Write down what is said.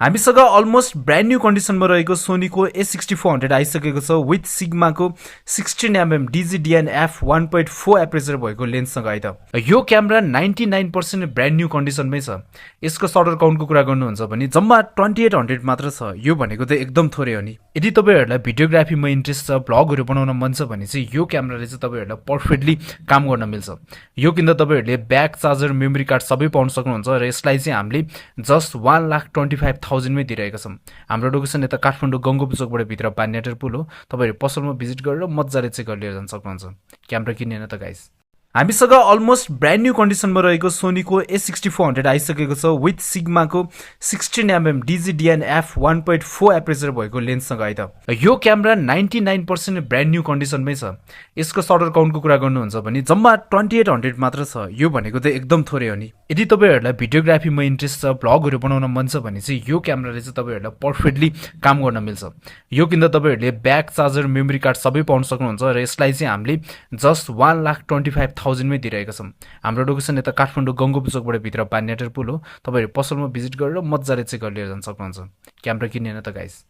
हामीसँग almost brand new कन्डिसनमा रहेको सोनीको A6400 आइसकेको छ with सिग्माको 16mm DGDN f1.4 aperture भएको लेन्ससँग है त। यो क्यामेरा 99% ब्रान्ड न्यू कन्डिसनमै छ। यसको सटर काउन्टको कुरा गर्नुहुन्छ भने जम्मा 2800 मात्र छ। यो भनेको त एकदम थोरै हो नि। यदि तपाईहरुलाई भिडियोग्राफीमा इन्ट्रेस्ट छ, भ्लगहरु बनाउन मन छ भने चाहिँ यो क्यामेराले चाहिँ तपाईहरुलाई पर्फेक्टली काम गर्न मिल्छ। यो किन्दा तपाईहरुले ब्याक चार्जर, मेमोरी कार्ड सबै पाउन सक्नुहुन्छ र यसलाई चाहिँ हामीले जस्ट 1,25,000 मै दिइरहेका छौं। हाम्रो लोकेसन यता काठमाडौँ गङ्गोपु चोकबाट भित्र पान्याटर पुल हो। तपाईहरु पसलमा भिजिट गरेर मज्जाले चेक गरेर लिएर जान सक्नुहुन्छ। क्यामेरा किन्ने हैन त गाइस। हामीसँग अलमोस्ट ब्रान्ड न्यू कन्डिसनमा रहेको सोनीको A6400 आइसकेको छ with सिग्माको 16mm DGDN f1.4 aperture भएको लेन्ससँग है त। यो क्यामेरा 99% ब्रान्ड न्यू कन्डिसनमै छ। यसको सटर काउन्टको कुरा गर्नुहुन्छ भने जम्मा 2800 मात्र छ। यो भनेको त एकदम थोरै हो नि। यदि तपाईहरुलाई भिडियोग्राफीमा इन्ट्रेस्ट छ, भ्लगहरु बनाउन मन छ भने चाहिँ यो क्यामेराले चाहिँ तपाईहरुलाई पर्फेक्टली काम गर्न मिल्छ। यो किन्दा तपाईहरुले ब्याक चार्जर, मेमोरी कार्ड सबै पाउन सक्नुहुन्छ र यसलाई चाहिँ हामीले जस्ट 1,25,000 मै दिइरहेका छौं। हाम्रो लोकेसन यता काठमाडौँ गङ्गोपु चोकबाट भित्र पान्याटर पुल हो। तपाईहरु पसलमा भिजिट गरेर मज्जाले चेक गरेर लिएर जान सक्नुहुन्छ। क्यामेरा किन्ने हैन त गाइस।